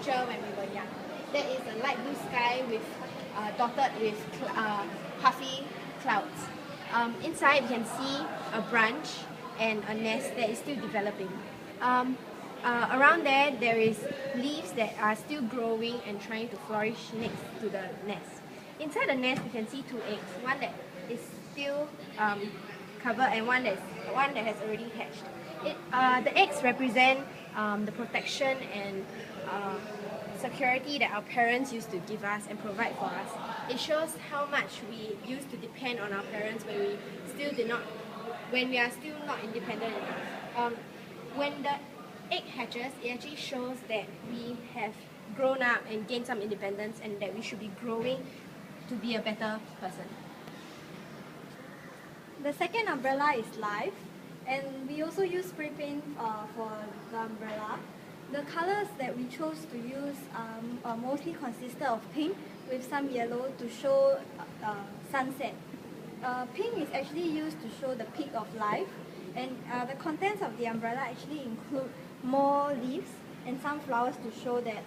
picture when we were young. That is a light blue sky with dotted with puffy clouds. Inside, you can see a branch and a nest that is still developing. Around there, there is leaves that are still growing and trying to flourish next to the nest. Inside the nest, you can see two eggs. One that is still covered and one that has already hatched. The eggs represent the protection and security that our parents used to give us and provide for us. It shows how much we used to depend on our parents when we are still not independent enough. When the egg hatches, it actually shows that we have grown up and gained some independence and that we should be growing to be a better person. The second umbrella is life, and we also use spray paint for the umbrella. The colors that we chose to use mostly consisted of pink with some yellow to show sunset. Pink is actually used to show the peak of life, and the contents of the umbrella actually include more leaves and some flowers to show that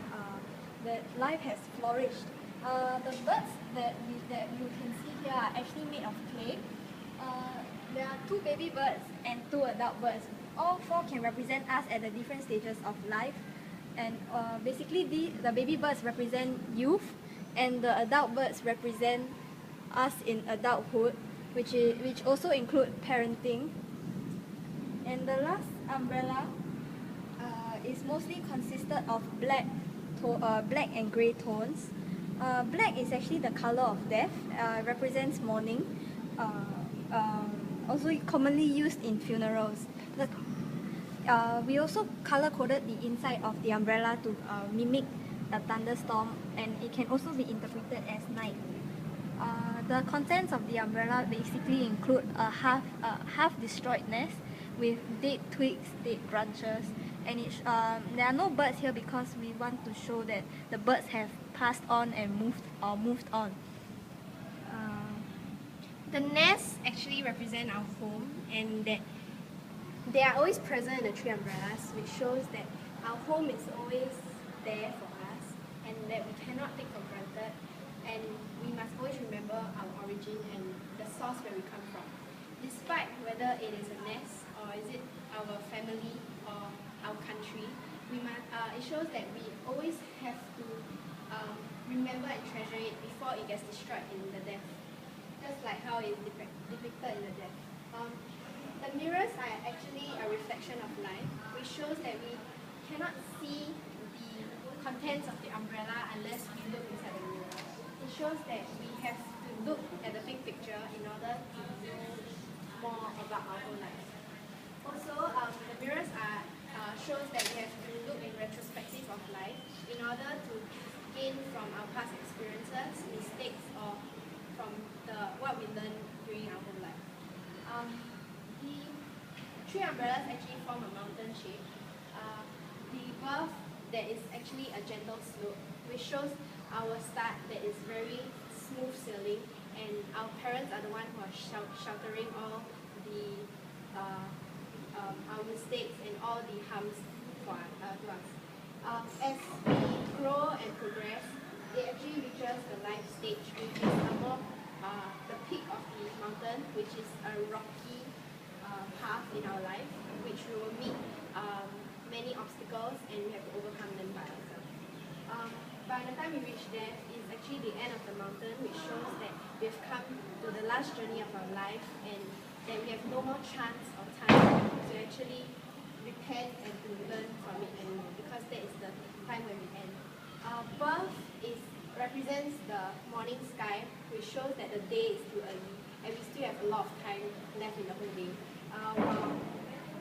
life has flourished. The birds that you can see here are actually made of clay. There are 2 baby birds and 2 adult birds. All 4 can represent us at the different stages of life, and basically the baby birds represent youth and the adult birds represent us in adulthood, which also include parenting. And the last umbrella is mostly consisted of black and grey tones. Black is actually the color of death, represents mourning, also commonly used in funerals. We also color-coded the inside of the umbrella to mimic a thunderstorm, and it can also be interpreted as night. The contents of the umbrella basically include a half-destroyed nest with dead twigs, dead branches, and there are no birds here because we want to show that the birds have passed on and moved on. The nests actually represent our home, and that they are always present in the 3 umbrellas, which shows that our home is always there for us and that we cannot take for granted, and we must always remember our origin and the source where we come from. Despite whether it is a nest or is it our family or our country, it shows that we always have to remember and treasure it before it gets destroyed in the death, just like how it is depicted in the death. The mirrors are actually a reflection of life, which shows that we cannot see the contents of the umbrella unless we look inside the mirror. It shows that we have to look at the big picture in order to know more about our own life. Also, the mirrors shows that we have to look in retrospective of life in order to gain from our past experiences, mistakes, or from what we learned during our whole life. The 3 umbrellas actually form a mountain shape. The above, there is actually a gentle slope, which shows our start that is very smooth sailing, and our parents are the ones who are sheltering all the our mistakes and all the harms to us. As we grow and progress, it actually reaches the life stage, which is the peak of the mountain, which is a rocky path in our life, which we will meet many obstacles and we have to overcome them by ourselves. By the time we reach there, it's actually the end of the mountain, which shows that we've come to the last journey of our life and that we have no more chance or time to actually repent and to learn from it anymore, because that is the time when we end. Birth represents the morning sky, which shows that the day is too early and we still have a lot of time left in the whole day. While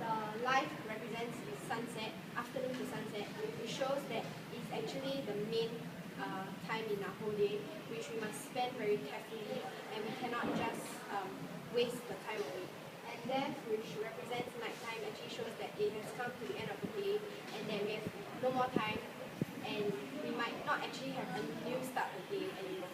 the life represents the sunset, afternoon to sunset, which shows that it's actually the main time in our whole day, which we must spend very carefully, and we cannot just waste the time away. And death, which represents nighttime, actually shows that it has come to the end of the day and that we have no more time and we might not actually have a new start of the day anymore.